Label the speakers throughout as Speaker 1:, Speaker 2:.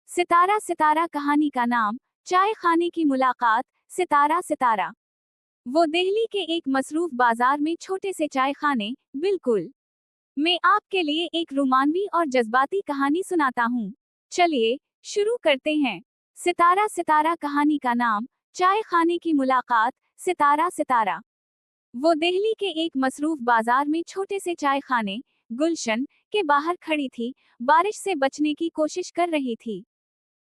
Speaker 1: सितारा सितारा कहानी का नाम, चाय खाने की मुलाकात। सितारा सितारा। वो दिल्ली के एक मसरूफ बाजार में छोटे से चाय खाने, बिल्कुल। मैं आपके लिए एक रोमांवी और जज्बाती कहानी सुनाता हूँ। चलिए शुरू करते हैं। सितारा सितारा कहानी का नाम, चाय खाने की मुलाकात। सितारा सितारा। वो दिल्ली के एक मसरूफ बाजार में छोटे से चाय खाने, गुलशन के बाहर खड़ी थी। बारिश से बचने की कोशिश कर रही थी।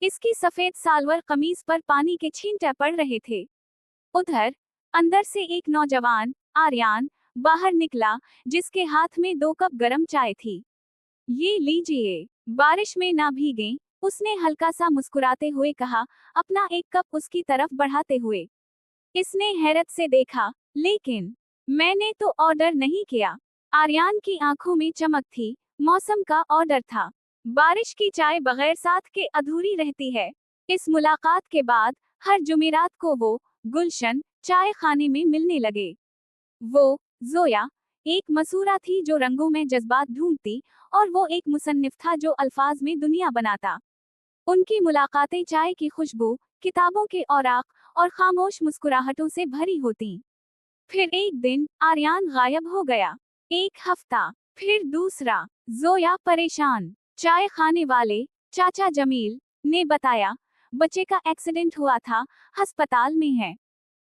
Speaker 1: इसकी सफेद सालवर कमीज पर पानी के छींटे पड़ रहे थे। उधर अंदर से एक नौजवान, आर्यान, बाहर निकला, जिसके हाथ में 2 कप गरम चाय थी। ये लीजिए, बारिश में ना भीगें, उसने हल्का सा मुस्कुराते हुए कहा, अपना 1 कप उसकी तरफ बढ़ाते हुए। इसने हैरत से देखा, लेकिन मैंने तो ऑर्डर नहीं किया। आर्यान की आंखों में चमक थी। मौसम का ऑर्डर था। बारिश की चाय बगैर साथ के अधूरी रहती है। इस मुलाकात के बाद हर जुमेरात को वो, गुलशन, चाय खाने में मिलने लगे। वो, जोया, एक मसूरा थी जो रंगों में जज्बात ढूंढती, और वो एक मुसन्निफ था जो अल्फाज में दुनिया बनाता। उनकी मुलाकातें चाय की खुशबू, किताबों के औराक और खामोश मुस्कुराहटों से भरी होती। फिर एक दिन आर्यान गायब हो गया। एक हफ्ता, फिर दूसरा। जोया परेशान। चाय खाने वाले चाचा जमील ने बताया, बच्चे का एक्सीडेंट हुआ था, अस्पताल में है।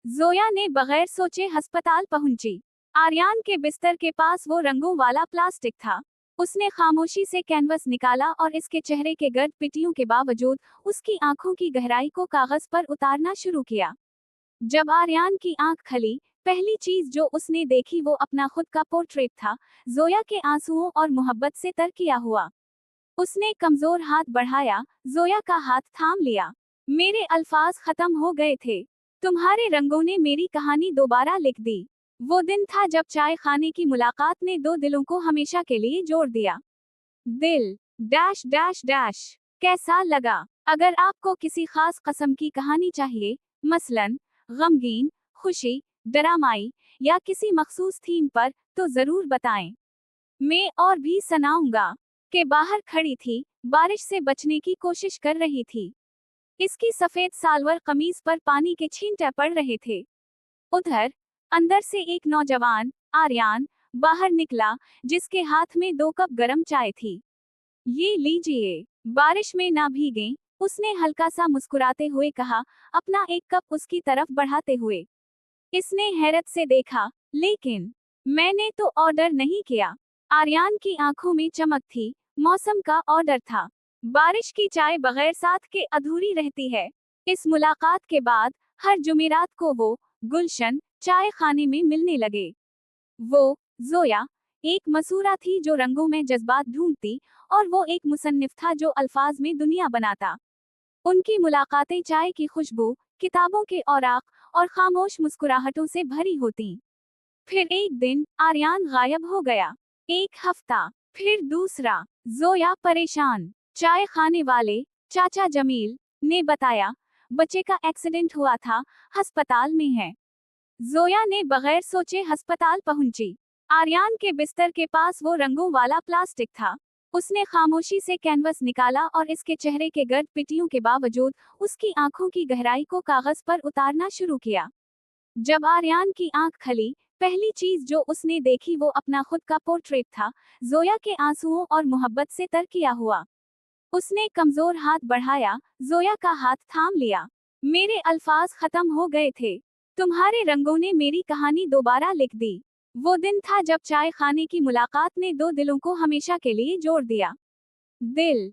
Speaker 1: जोया ने बगैर सोचे अस्पताल पहुंची। आर्यान के बिस्तर के पास वो रंगों वाला प्लास्टिक था। उसने खामोशी से कैनवस निकाला और इसके चेहरे के गर्द पिटियों के बावजूद उसकी आंखों की गहराई को कागज पर उतारना शुरू किया। जब आर्यान की आंख खली, पहली चीज जो उसने देखी वो अपना खुद का पोर्ट्रेट था, जोया के आंसुओं और मोहब्बत से तर किया हुआ। उसने कमजोर हाथ बढ़ाया, जोया का हाथ थाम लिया। मेरे अल्फाज खत्म हो गए थे। तुम्हारे रंगों ने मेरी कहानी दोबारा लिख दी। वो दिन था जब चाय खाने की मुलाकात ने 2 दिलों को हमेशा के लिए जोड़ दिया। दिल डैश डैश डैश। कैसा लगा? अगर आपको किसी खास कस्म की कहानी चाहिए, मसलन गमगीन, खुशी, ड्रामाई या किसी मखसूस थीम पर, तो जरूर बताएं। मैं और भी सुनाऊंगा। के बाहर खड़ी थी, बारिश से बचने की कोशिश कर रही थी। इसकी सफेद सालवर कमीज पर पानी के छींटे पड़ रहे थे। उधर अंदर से एक नौजवान, आर्यान, बाहर निकला, जिसके हाथ में 2 कप गरम चाय थी। ये लीजिए, बारिश में ना भीगें, उसने हल्का सा मुस्कुराते हुए कहा, अपना 1 कप उसकी तरफ बढ़ाते हुए। इसने हैरत से देखा, लेकिन मैंने तो ऑर्डर नहीं किया। आर्यान की आंखों में चमक थी। मौसम का ऑर्डर था। बारिश की चाय बगैर साथ के अधूरी रहती है। इस मुलाकात के बाद हर जुमेरात को वो, गुलशन, चाय खाने में मिलने लगे। वो, जोया, एक मसूरा थी जो रंगों में जज्बात ढूंढती, और वो एक मुसन्निफ था जो अल्फाज में दुनिया बनाता। उनकी मुलाकातें चाय की खुशबू, किताबों के औराक और खामोश मुस्कुराहटों से भरी होती। फिर एक दिन आर्यान गायब हो गया। एक हफ्ता, फिर दूसरा। जोया परेशान। चाय खाने वाले चाचा जमील ने बताया, बच्चे का एक्सीडेंट हुआ था, अस्पताल में है। जोया ने बगैर सोचे अस्पताल पहुंची। आर्यान के बिस्तर के पास वो रंगों वाला प्लास्टिक था। उसने खामोशी से कैनवस निकाला और इसके चेहरे के गर्द पिटियों के बावजूद उसकी आंखों की गहराई को कागज पर उतारना शुरू किया। जब आर्यान की आंख खली, पहली चीज जो उसने देखी वो अपना खुद का पोर्ट्रेट था, जोया के आंसुओं और मोहब्बत से तर किया हुआ। उसने कमजोर हाथ बढ़ाया, जोया का हाथ थाम लिया। मेरे अल्फाज खत्म हो गए थे। तुम्हारे रंगों ने मेरी कहानी दोबारा लिख दी। वो दिन था जब चाय खाने की मुलाकात ने 2 दिलों को हमेशा के लिए जोड़ दिया। दिल